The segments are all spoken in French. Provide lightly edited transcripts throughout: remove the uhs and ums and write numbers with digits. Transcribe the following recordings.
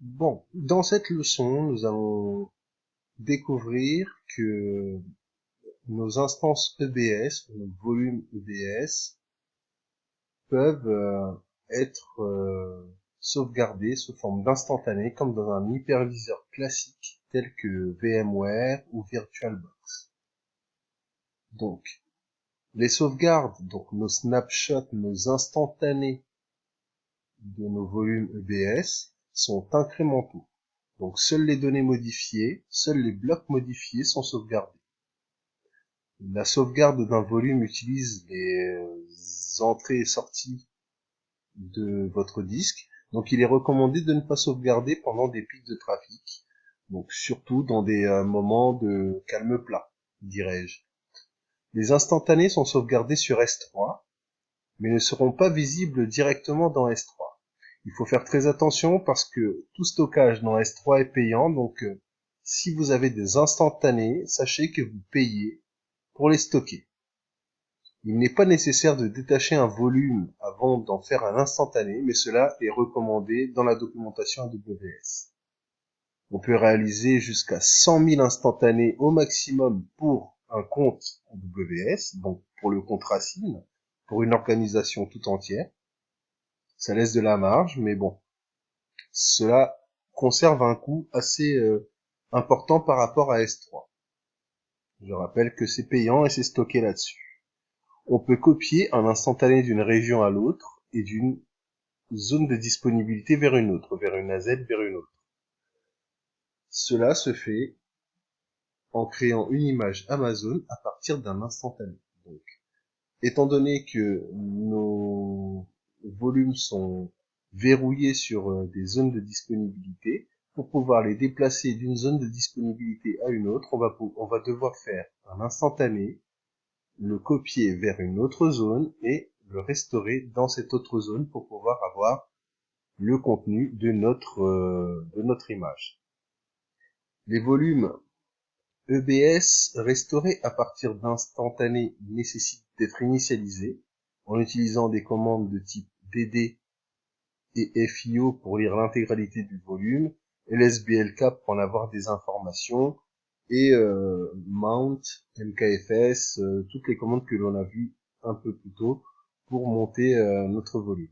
Bon, dans cette leçon, nous allons découvrir que nos instances EBS, nos volumes EBS, peuvent être sauvegardés sous forme d'instantané comme dans un hyperviseur classique tel que VMware ou VirtualBox. Donc, les sauvegardes, donc nos snapshots, nos instantanés de nos volumes EBS sont incrémentaux. Donc seules les données modifiées, seuls les blocs modifiés sont sauvegardés. La sauvegarde d'un volume utilise les entrées et sorties de votre disque. Donc il est recommandé de ne pas sauvegarder pendant des pics de trafic. Donc surtout dans des moments de calme plat, dirais-je. Les instantanés sont sauvegardés sur S3, mais ne seront pas visibles directement dans S3. Il faut faire très attention parce que tout stockage dans S3 est payant, donc si vous avez des instantanés, sachez que vous payez pour les stocker. Il n'est pas nécessaire de détacher un volume avant d'en faire un instantané, mais cela est recommandé dans la documentation AWS. On peut réaliser jusqu'à 100 000 instantanés au maximum pour un compte AWS, donc pour le compte racine, pour une organisation tout entière. Ça laisse de la marge, mais bon, cela conserve un coût assez important par rapport à S3. Je rappelle que c'est payant et c'est stocké là-dessus. On peut copier un instantané d'une région à l'autre et d'une zone de disponibilité vers une autre, vers une AZ, vers une autre. Cela se fait en créant une image Amazon à partir d'un instantané. Donc, étant donné que nos volumes sont verrouillés sur des zones de disponibilité, pour pouvoir les déplacer d'une zone de disponibilité à une autre, on va devoir faire un instantané, le copier vers une autre zone et le restaurer dans cette autre zone pour pouvoir avoir le contenu de notre image. Les volumes EBS restaurés à partir d'instantanés nécessitent d'être initialisés en utilisant des commandes de type dd et FIO pour lire l'intégralité du volume, LSBLK pour en avoir des informations, et mount, mkfs, toutes les commandes que l'on a vues un peu plus tôt pour monter notre volume.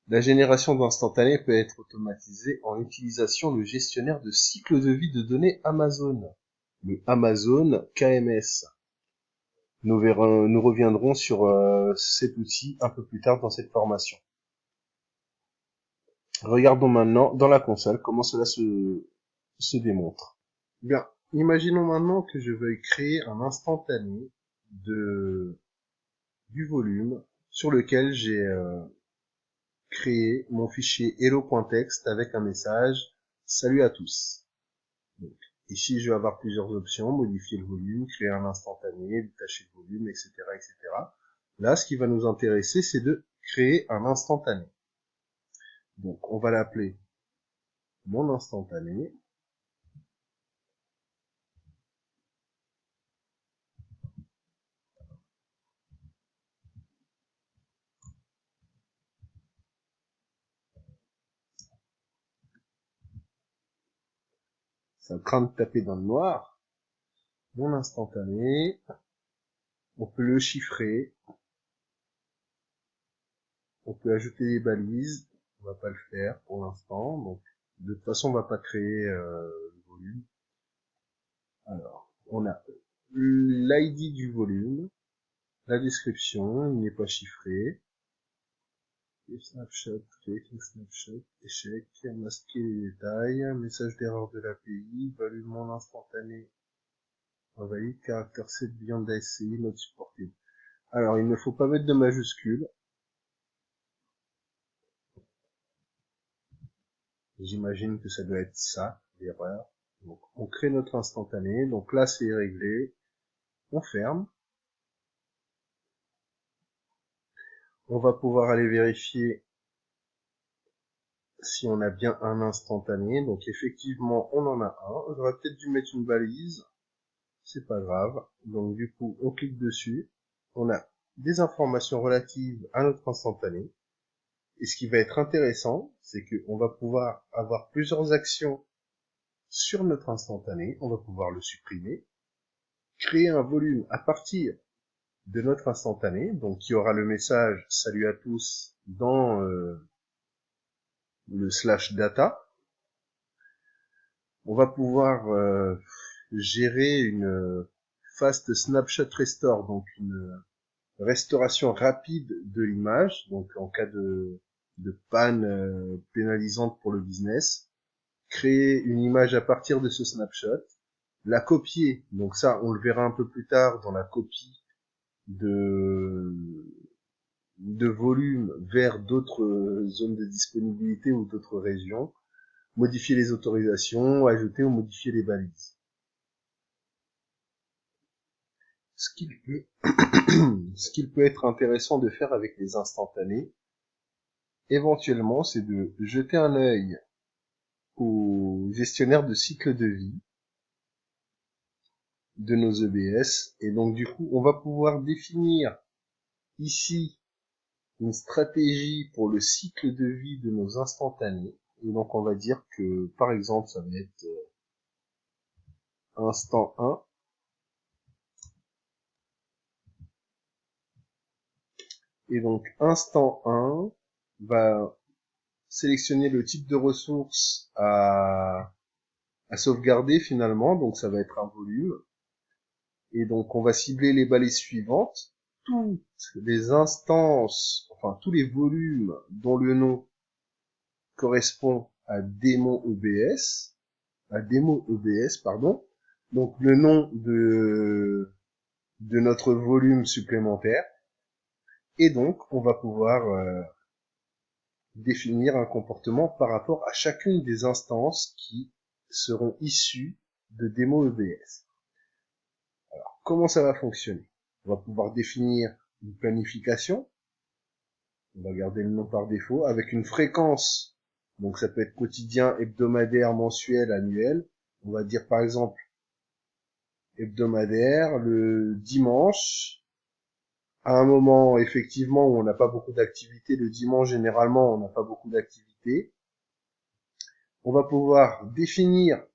La génération d'instantanés peut être automatisée en utilisation du gestionnaire de cycle de vie de données Amazon, le Amazon KMS. Nous reviendrons sur cet outil un peu plus tard dans cette formation. Regardons maintenant dans la console comment cela se démontre. Bien, imaginons maintenant que je veuille créer un instantané du volume sur lequel j'ai créé mon fichier hello.txt avec un message salut à tous. Donc, ici, je vais avoir plusieurs options, modifier le volume, créer un instantané, détacher le volume, etc., etc. Là, ce qui va nous intéresser, c'est de créer un instantané. Donc, on va l'appeler mon instantané. Ça craint de taper dans le noir. Mon instantané. On peut le chiffrer. On peut ajouter des balises. On va pas le faire pour l'instant. Donc, de toute façon, on va pas créer le volume. Alors, on a l'ID du volume, la description, il n'est pas chiffré, snapshot, snapshot, échec, masquer les détails, message d'erreur de l'API, volume non instantané, invalide, caractère 7 beyond ASCII, not supported. Alors, il ne faut pas mettre de majuscules. J'imagine que ça doit être ça, l'erreur. Donc, on crée notre instantané. Donc là, c'est réglé. On ferme. On va pouvoir aller vérifier si on a bien un instantané. Donc effectivement, on en a un. J'aurais peut-être dû mettre une balise. C'est pas grave. Donc du coup, on clique dessus. On a des informations relatives à notre instantané. Et ce qui va être intéressant, c'est qu'on va pouvoir avoir plusieurs actions sur notre instantané, on va pouvoir le supprimer, créer un volume à partir de notre instantané, donc il y aura le message salut à tous dans le /data. On va pouvoir gérer une fast snapshot restore, donc une restauration rapide de l'image, donc en cas de panne pénalisante pour le business, créer une image à partir de ce snapshot, la copier, donc ça on le verra un peu plus tard dans la copie de volume vers d'autres zones de disponibilité ou d'autres régions, modifier les autorisations, ajouter ou modifier les balises. Ce qu'il peut être intéressant de faire avec les instantanés, éventuellement, c'est de jeter un œil au gestionnaire de cycle de vie de nos EBS, et donc du coup, on va pouvoir définir ici une stratégie pour le cycle de vie de nos instantanés. Et donc on va dire que par exemple ça va être instant 1. Et donc instant 1 va sélectionner le type de ressource à sauvegarder finalement, donc ça va être un volume. Et donc on va cibler les balises suivantes. Toutes les instances, enfin tous les volumes dont le nom correspond à démon EBS, pardon. Donc le nom de notre volume supplémentaire. Et donc on va pouvoir définir un comportement par rapport à chacune des instances qui seront issues de démo EBS. Alors comment ça va fonctionner? On va pouvoir définir une planification. On va garder le nom par défaut avec une fréquence. Donc ça peut être quotidien, hebdomadaire, mensuel, annuel. On va dire par exemple hebdomadaire, le dimanche, à un moment effectivement où on n'a pas beaucoup d'activité, le dimanche généralement on n'a pas beaucoup d'activité. On va pouvoir définir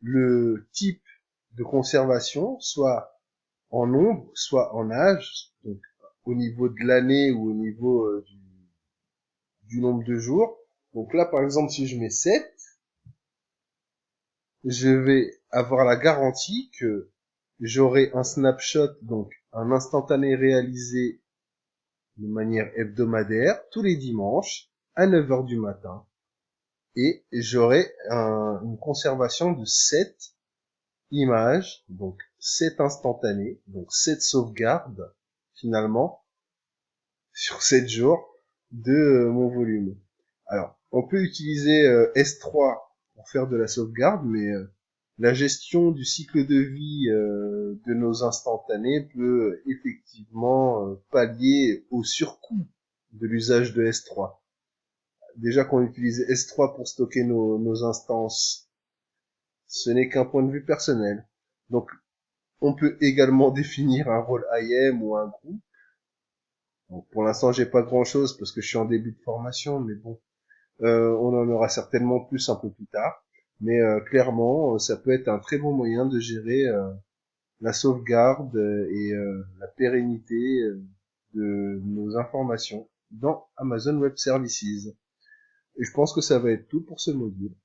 le type de conservation, soit en nombre, soit en âge, donc au niveau de l'année ou au niveau du nombre de jours. Donc là par exemple si je mets 7, je vais avoir la garantie que j'aurai un snapshot, donc un instantané réalisé de manière hebdomadaire tous les dimanches à 9 heures du matin, et j'aurai une conservation de 7 images, donc 7 instantanés, donc 7 sauvegardes finalement sur 7 jours de mon volume. Alors on peut utiliser S3 pour faire de la sauvegarde, mais la gestion du cycle de vie de nos instantanés peut effectivement pallier au surcoût de l'usage de S3. Déjà qu'on utilise S3 pour stocker nos instances, ce n'est qu'un point de vue personnel. Donc on peut également définir un rôle IAM ou un groupe. Donc, pour l'instant j'ai pas grand chose parce que je suis en début de formation, mais bon, on en aura certainement plus un peu plus tard. Mais clairement, ça peut être un très bon moyen de gérer la sauvegarde et la pérennité de nos informations dans Amazon Web Services. Et je pense que ça va être tout pour ce module.